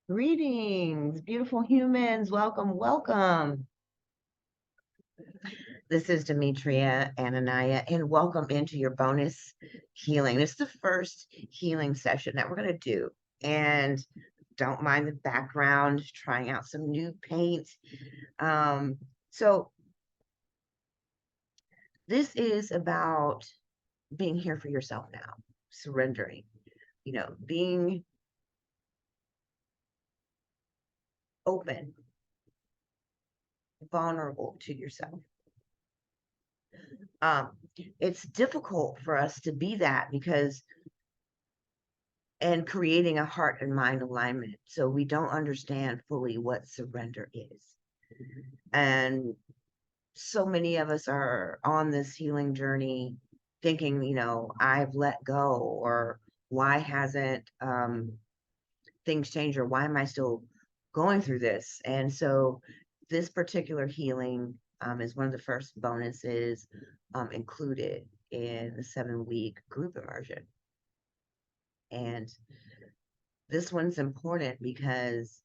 Greetings, beautiful humans. Welcome, welcome. This is Demetria Ananaya, and welcome into your bonus healing. This is the first healing session that we're going to do. And don't mind the background, trying out some new paint. So, this is about being here for yourself now, surrendering, being open, vulnerable to yourself. Um, it's difficult for us to be that because and creating a heart and mind alignment. So we don't understand fully what surrender is. And so many of us are on this healing journey thinking, I've let go, or why hasn't things changed, or why am I still going through this? And so this particular healing is one of the first bonuses included in the 7-week group immersion. And this one's important because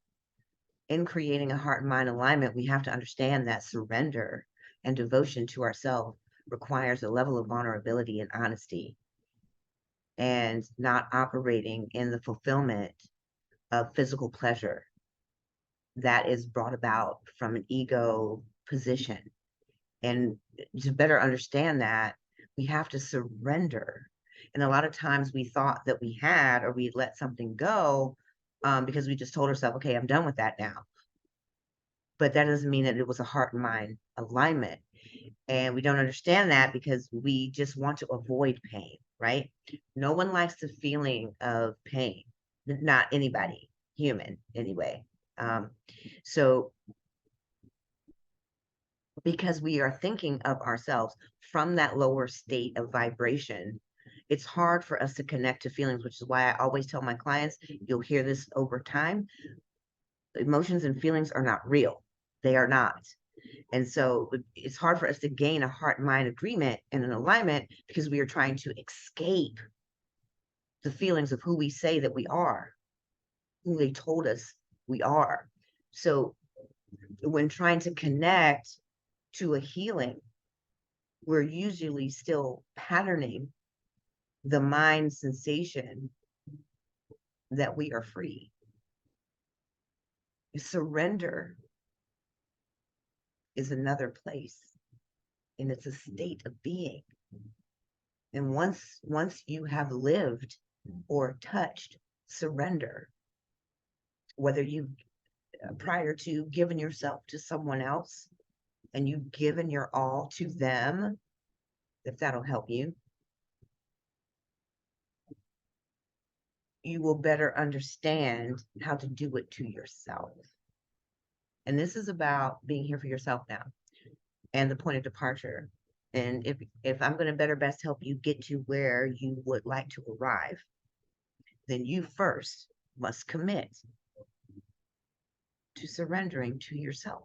in creating a heart and mind alignment, we have to understand that surrender and devotion to ourselves requires a level of vulnerability and honesty, and not operating in the fulfillment of physical pleasure that is brought about from an ego position. And to better understand that, we have to surrender. And a lot of times we thought that we had, or we let something go because we just told ourselves, okay, I'm done with that now. But that doesn't mean that it was a heart and mind alignment. And we don't understand that because we just want to avoid pain, right? No one likes the feeling of pain, not anybody, human anyway. So because we are thinking of ourselves from that lower state of vibration, it's hard for us to connect to feelings, which is why I always tell my clients, you'll hear this over time, emotions and feelings are not real. They are not. And so it's hard for us to gain a heart mind agreement and an alignment because we are trying to escape the feelings of who we say that we are, who they told us we are. So when trying to connect to a healing, we're usually still patterning the mind sensation that we are free. Surrender is another place, and it's a state of being. And once you have lived or touched surrender, whether you prior to giving yourself to someone else and you've given your all to them, if that'll help you, you will better understand how to do it to yourself. And this is about being here for yourself now and the point of departure. And if I'm going to better best help you get to where you would like to arrive, then you first must commit to surrendering to yourself.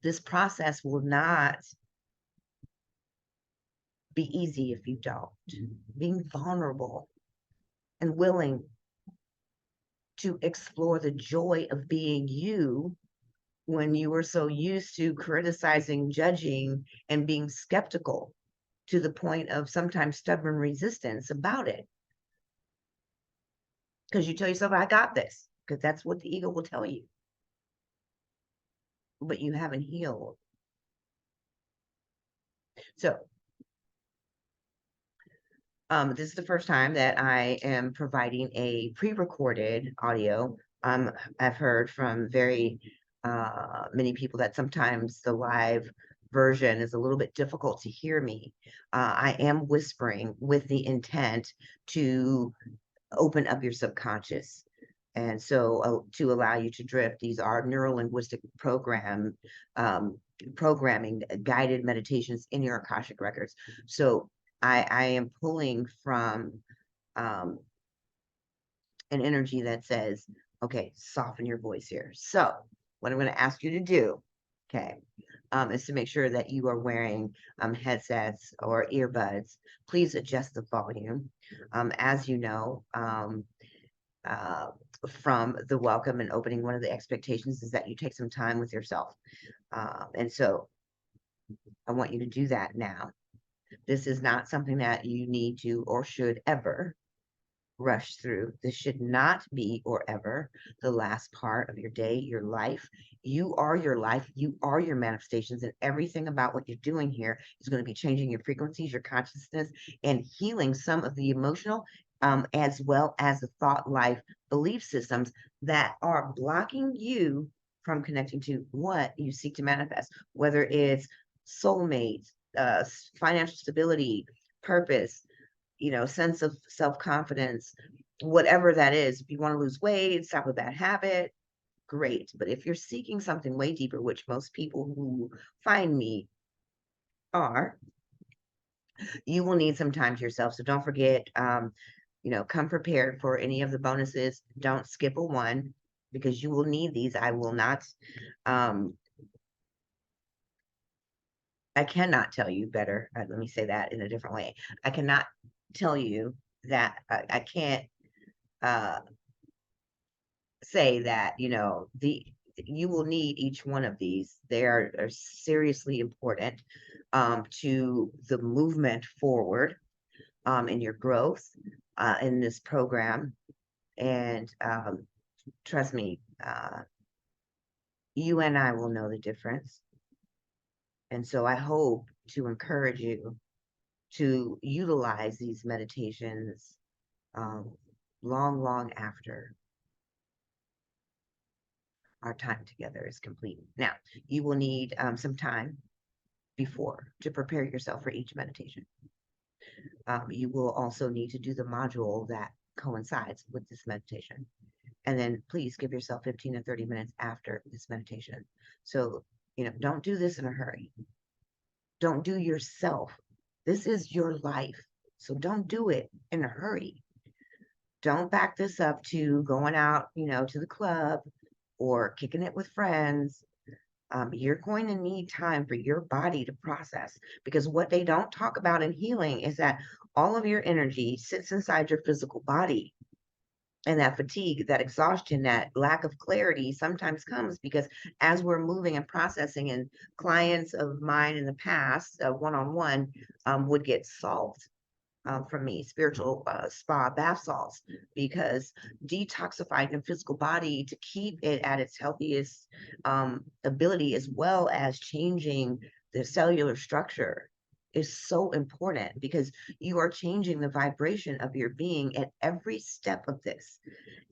This process will not be easy if you don't. Being vulnerable and willing to explore the joy of being you when you were so used to criticizing, judging, and being skeptical to the point of sometimes stubborn resistance about it. Because you tell yourself, I got this, because that's what the ego will tell you. But you haven't healed. So, this is the first time that I am providing a pre-recorded audio. I've heard from very many people that sometimes the live version is a little bit difficult to hear me. I am whispering with the intent to open up your subconscious. And so to allow you to drift, these are neuro-linguistic programming, guided meditations in your Akashic records. So I am pulling from an energy that says, okay, soften your voice here. So what I'm going to ask you to do, okay, is to make sure that you are wearing headsets or earbuds. Please adjust the volume. As you know, from the welcome and opening. One of the expectations is that you take some time with yourself. And so I want you to do that now. This is not something that you need to or should ever rush through. This should not be or ever the last part of your day, your life. You are your life. You are your manifestations, and everything about what you're doing here is going to be changing your frequencies, your consciousness, and healing some of the emotional, as well as the thought life belief systems that are blocking you from connecting to what you seek to manifest, whether it's soulmates, financial stability, purpose, sense of self-confidence, whatever that is. If you want to lose weight, stop a bad habit, great. But if you're seeking something way deeper, which most people who find me are, you will need some time to yourself. So don't forget, come prepared for any of the bonuses. Don't skip a one because you will need these. I will not, I cannot tell you better. Let me say that in a different way. I cannot tell you that I can't uh, say that you will need each one of these. They are seriously important to the movement forward in your growth in this program. And trust me, you and I will know the difference. And so I hope to encourage you to utilize these meditations long, long after our time together is complete. Now, you will need some time before to prepare yourself for each meditation. You will also need to do the module that coincides with this meditation. And then please give yourself 15 to 30 minutes after this meditation. So, don't do this in a hurry. Don't do yourself. This is your life. So don't do it in a hurry. Don't back this up to going out, to the club or kicking it with friends. You're going to need time for your body to process, because what they don't talk about in healing is that all of your energy sits inside your physical body. And that fatigue, that exhaustion, that lack of clarity sometimes comes because as we're moving and processing, and clients of mine in the past, one-on-one, would get solved from me, spiritual spa bath salts, because detoxifying the physical body to keep it at its healthiest ability, as well as changing the cellular structure, is so important, because you are changing the vibration of your being at every step of this.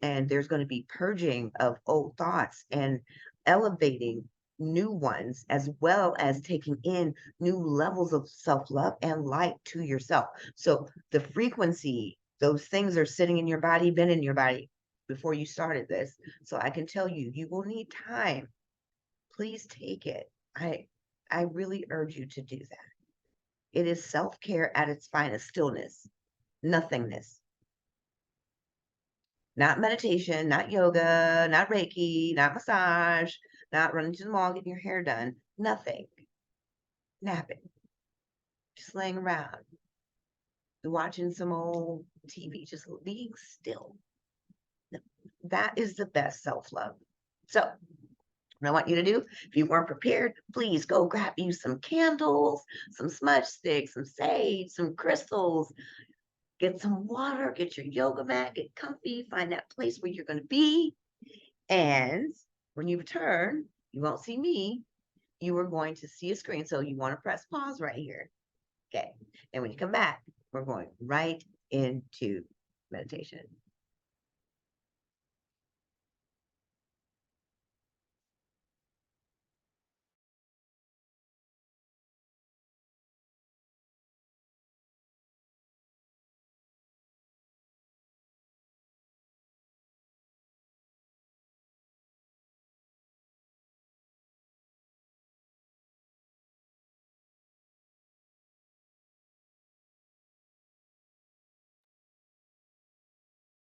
And there's going to be purging of old thoughts and elevating new ones, as well as taking in new levels of self-love and light to yourself. So the frequency, those things are sitting in your body, been in your body before you started this. So I can tell you, you will need time. Please take it. I really urge you to do that. It is self-care at its finest: stillness, nothingness. Not meditation, not yoga, not Reiki, not massage, not running to the mall, getting your hair done. Nothing. Napping. Just laying around. Watching some old TV, just being still. That is the best self-love. So what I want you to do, if you weren't prepared, please go grab you some candles, some smudge sticks, some sage, some crystals, get some water, get your yoga mat, get comfy, find that place where you're going to be. And when you return, you won't see me. You are going to see a screen. So you want to press pause right here. Okay. And when you come back, we're going right into meditation.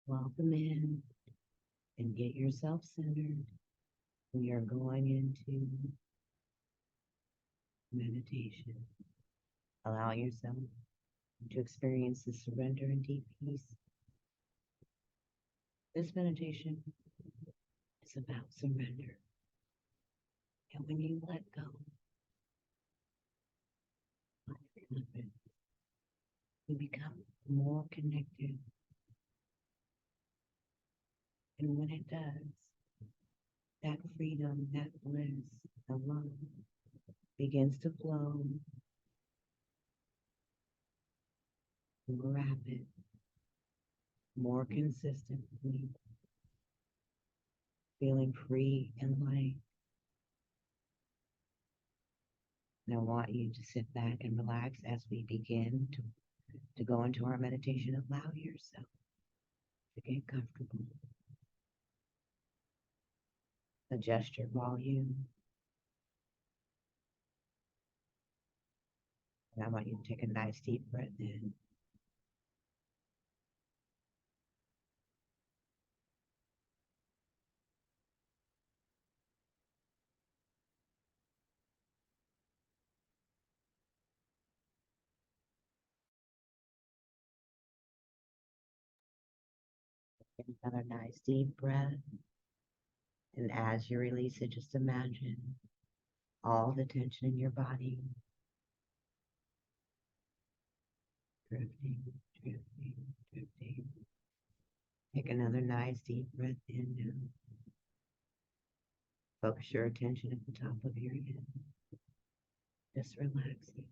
Welcome in and get yourself centered. We are going into meditation. Allow yourself to experience the surrender and deep peace This meditation is about surrender. And when you let go, you become more connected. And when it does, that freedom, that bliss, the love begins to flow more rapid, more consistently, feeling free and light. And I want you to sit back and relax as we begin to go into our meditation. Allow yourself to get comfortable. Adjust your volume. And I want you to take a nice deep breath in. Take another nice deep breath. And as you release it, just imagine all the tension in your body drifting, drifting, drifting. Take another nice deep breath in now. Focus your attention at the top of your head. Just relaxing.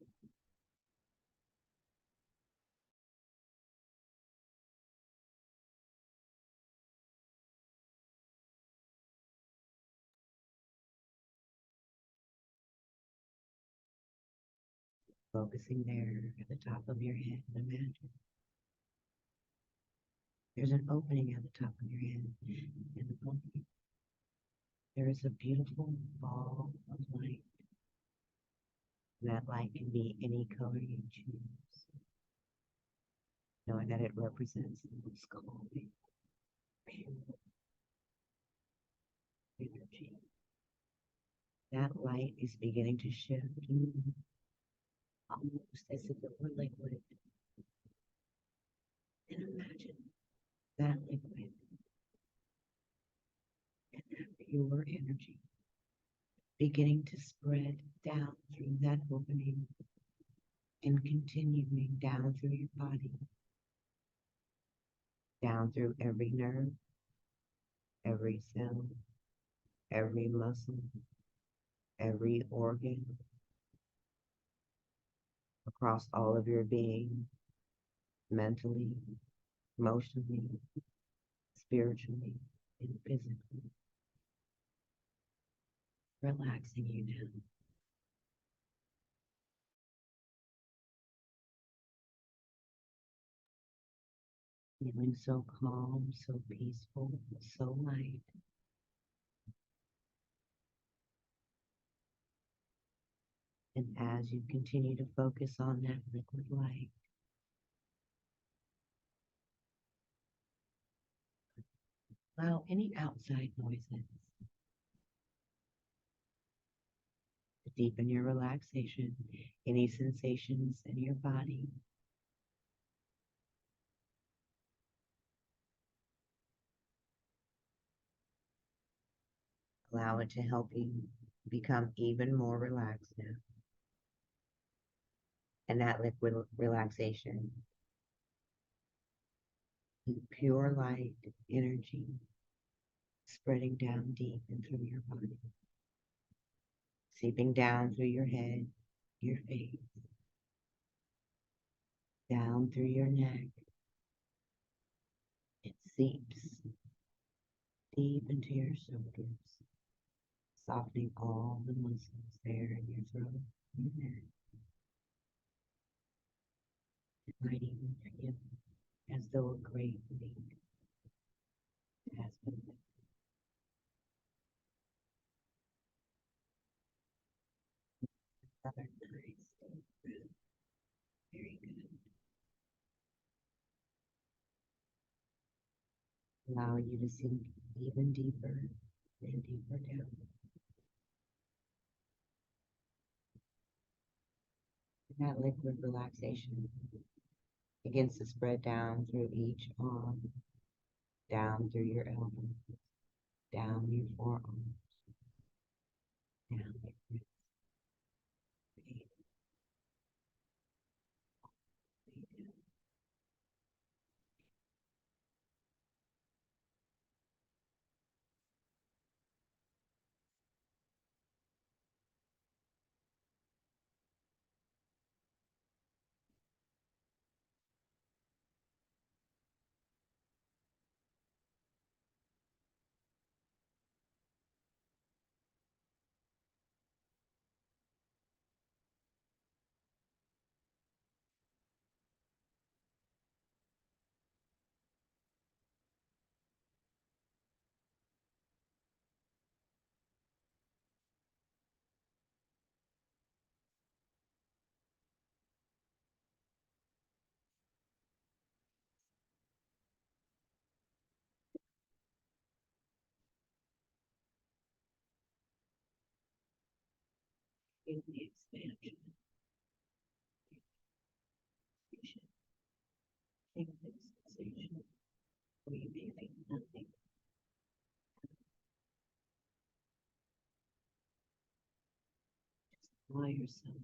Focusing there at the top of your head. And imagine there's an opening at the top of your head. And above you, there is a beautiful ball of light. And that light can be any color you choose, knowing that it represents the most calming, pure energy. That light is beginning to shift, almost as if it were liquid. And imagine that liquid and that pure energy beginning to spread down through that opening and continuing down through your body, down through every nerve, every cell, every muscle, every organ, across all of your being, mentally, emotionally, spiritually, and physically, relaxing you now. Feeling so calm, so peaceful, so light. And as you continue to focus on that liquid light, allow any outside noises to deepen your relaxation, any sensations in your body. Allow it to help you become even more relaxed now. And that liquid relaxation, pure light energy spreading down deep and through your body, seeping down through your head, your face, down through your neck. It seeps deep into your shoulders, softening all the muscles there in your throat, your neck. It might even feel as though a great weight has been lifted. Another nice deep breath. Very good. Allow you to sink even deeper and deeper down. And that liquid relaxation begins to spread down through each arm down through your elbows, down your forearms, down your wrists. Breathe, breathe in. In the expansion, in the sensation, where you may feel nothing. Just allow yourself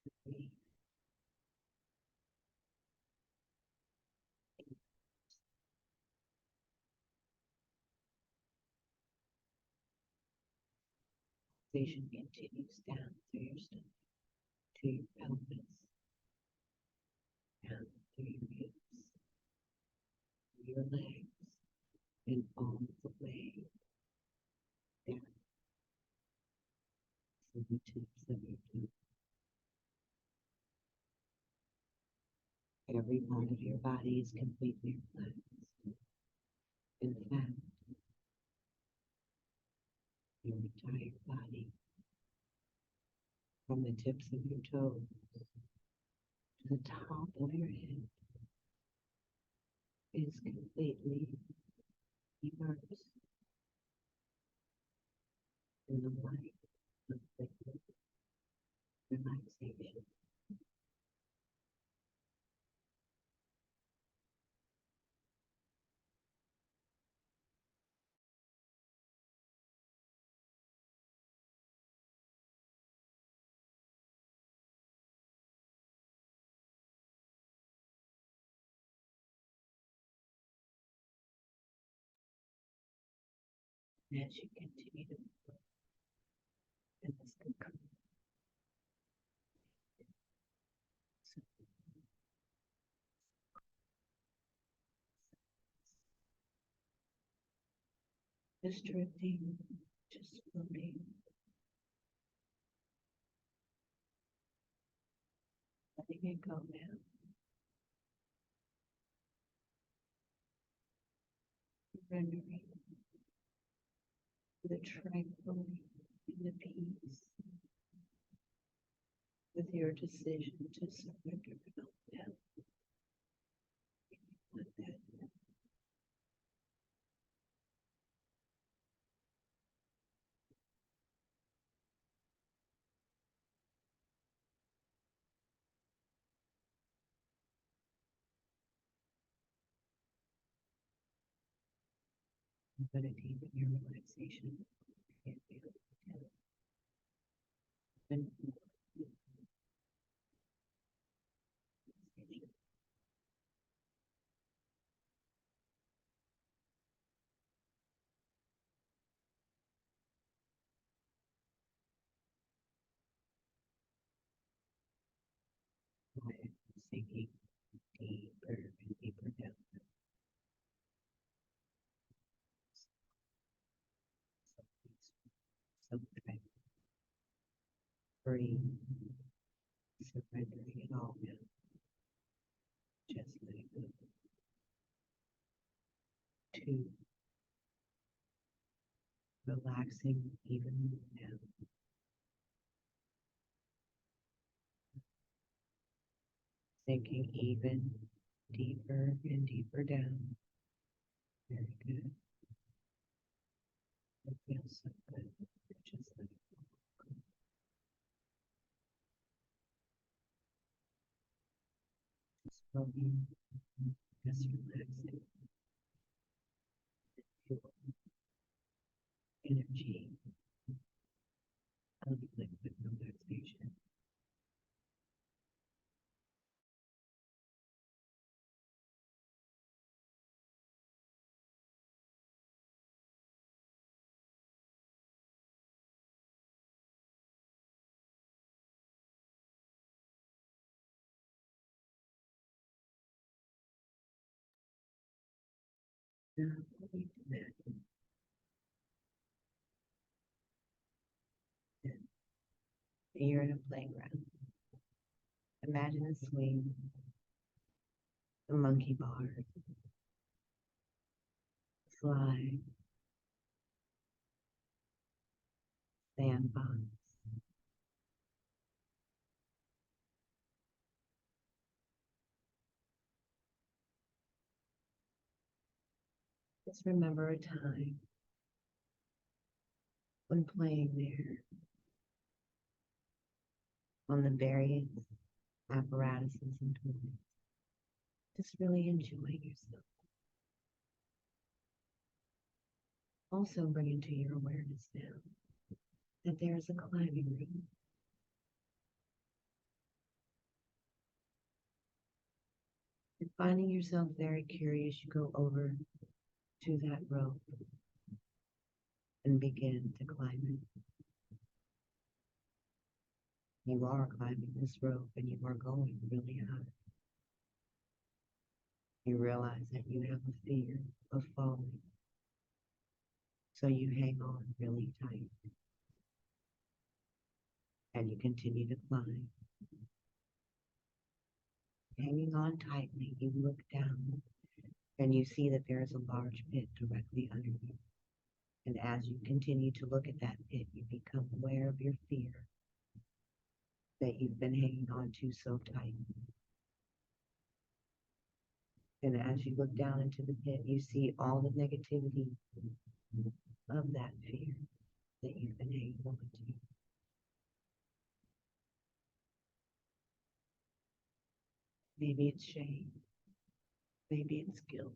to breathe. Sensation continues down through your stomach, to your pelvis, down through your hips, through your legs, and all the way down to the tips of your toes. Every part of your body is completely relaxed. In fact, your entire body, from the tips of your toes to the top of your head, is completely immersed in the light of liquid relaxation. And as you continue to move in this cocoon, just drifting, just floating, letting it go now, surrendering to the tranquility and the peace with your decision to surrender it all now. Let that meditate in your relaxation and feel and sinking deeper and deeper down. So peaceful, so tranquil, free, surrendering it all now. Just letting go. 2, relaxing even more now. Sinking even deeper and deeper down. Very good. It feels so good. Just let it go. Just floating, just relaxing. Now, imagine that you're in a playground. Imagine a swing, a monkey bars, slide, sandbox. Just remember a time when playing there on the various apparatuses and toys. Just really enjoying yourself. Also bring into your awareness now that there is a climbing room. And finding yourself very curious, you go over to that rope and begin to climb it. You are climbing this rope and you are going really high. You realize that you have a fear of falling, so you hang on really tight and you continue to climb. Hanging on tightly, you look down and you see that there is a large pit directly under you. And as you continue to look at that pit, you become aware of your fear that you've been hanging on to so tight. And as you look down into the pit, you see all the negativity of that fear that you've been hanging on to. Maybe it's shame. Maybe it's guilt.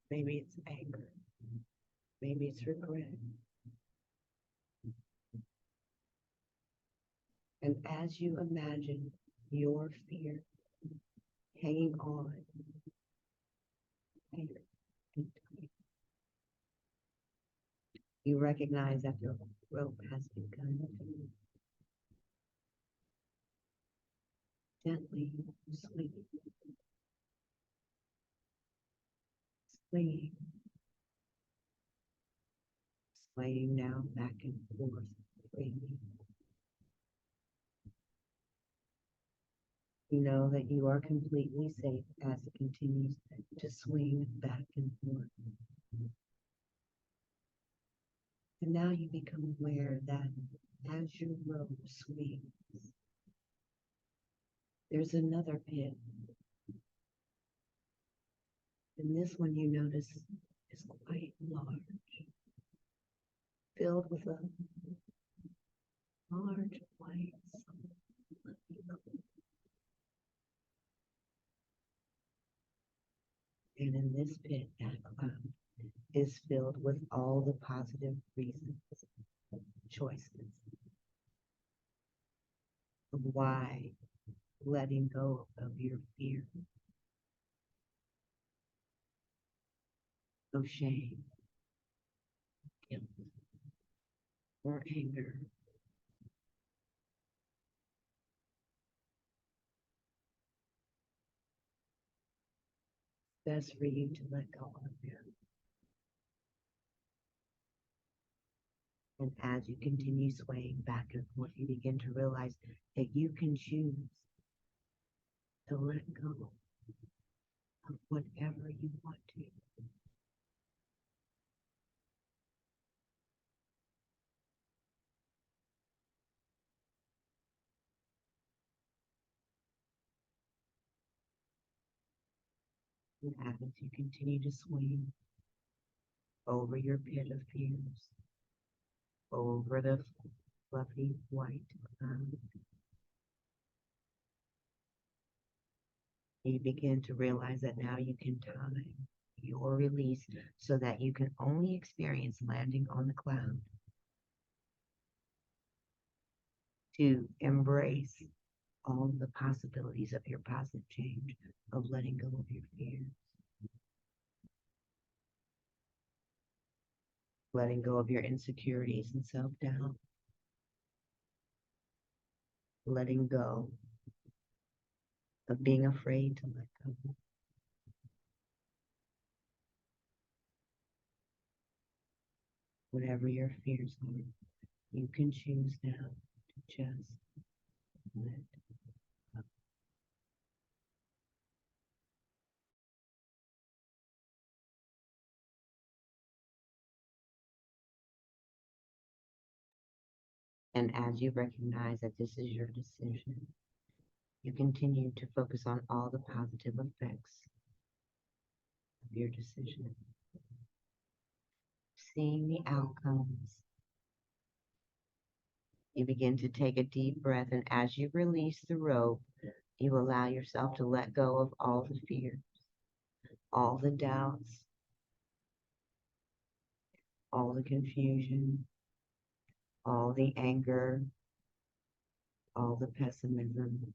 Maybe it's anger. Maybe it's regret. And as you imagine your fear hanging on, you recognize that the rope has begun to gently swing, swinging, swaying now back and forth freely. You know that you are completely safe as it continues to swing back and forth. And now you become aware that as your rope swings, there's another pit. And this one you notice is quite large, filled with a large white sun. And in this pit, that cloud is filled with all the positive reasons, choices of why letting go of your fear, of shame, guilt, or anger. Best for you to let go of them. And as you continue swaying back and forth, you begin to realize that you can choose to let go of whatever you want to. And as you continue to swing over your pit of fears, over the fluffy white cloud, you begin to realize that now you can time your release so that you can only experience landing on the cloud to embrace all the possibilities of your positive change, of letting go of your fears, letting go of your insecurities and self-doubt, letting go of being afraid to let go. Whatever your fears are, you can choose now to just let go. And as you recognize that this is your decision, you continue to focus on all the positive effects of your decision, seeing the outcomes. You begin to take a deep breath, and as you release the rope, you allow yourself to let go of all the fears, all the doubts, all the confusion, all the anger, all the pessimism,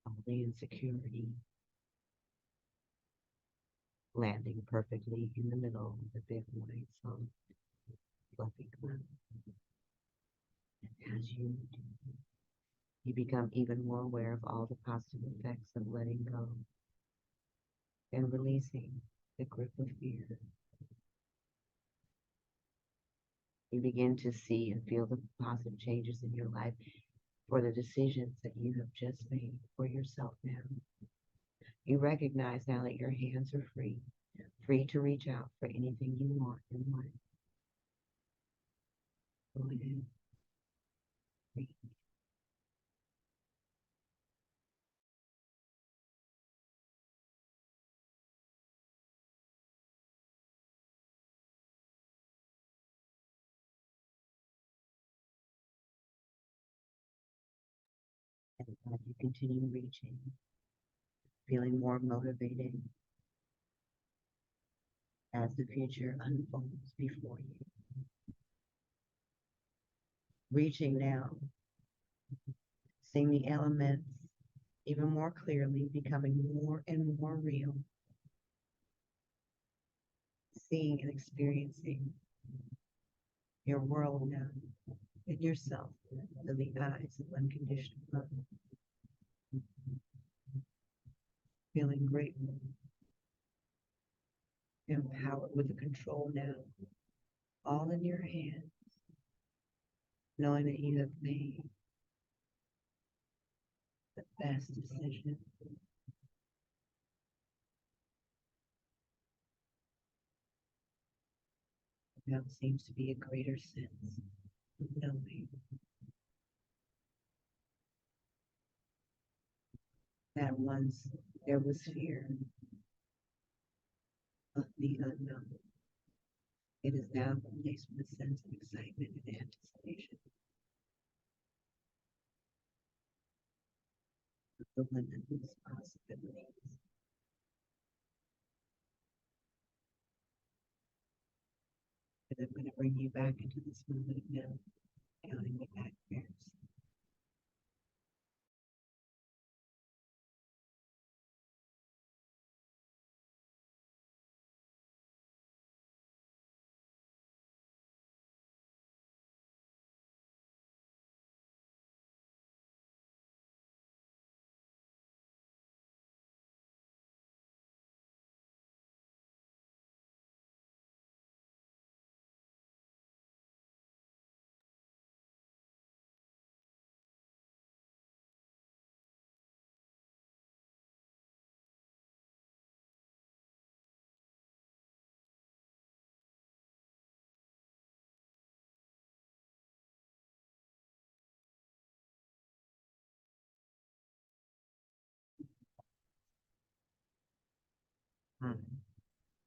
all the insecurity, landing perfectly in the middle of the big white sun, fluffy cloud. As you become even more aware of all the positive effects of letting go and releasing the grip of fear. You begin to see and feel the positive changes in your life for the decisions that you have just made for yourself now. You recognize now that your hands are free, free to reach out for anything you want in life. Go ahead, free. And as you continue reaching, feeling more motivated as the future unfolds before you. Reaching now, seeing the elements even more clearly, becoming more and more real, seeing and experiencing your world now and yourself through the eyes of unconditional love, feeling grateful, empowered with the control now, all in your hands, knowing that you have made the best decision. Now seems to be a greater sense of knowing that once there was fear of the unknown, it is now replaced with a sense of excitement and anticipation of the limitless possibilities. And I'm going to bring you back into this moment now, counting the backwards.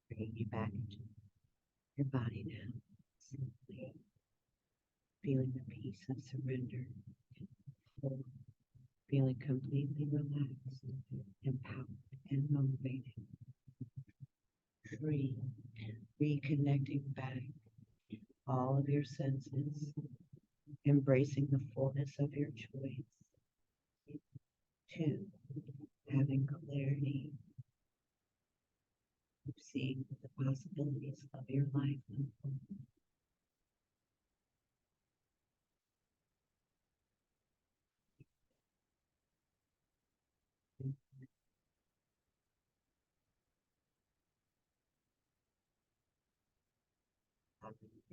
Bringing you back into your body now, simply feeling the peace of surrender, full, feeling completely relaxed, empowered, and motivated, free, reconnecting back all of your senses, embracing the fullness of your choice. Two, having clarity of seeing the possibilities of your life unfold.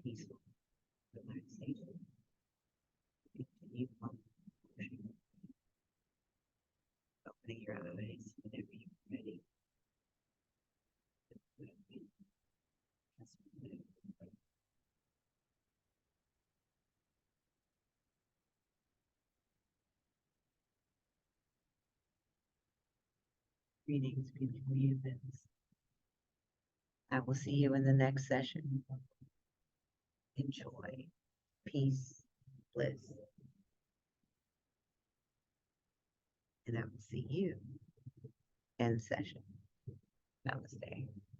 peaceful relaxation. Continue on opening your eyes whenever you're ready. Greetings, beautiful humans. I will see you in the next session. Enjoy, peace, bliss, and I will see you in session. Namaste.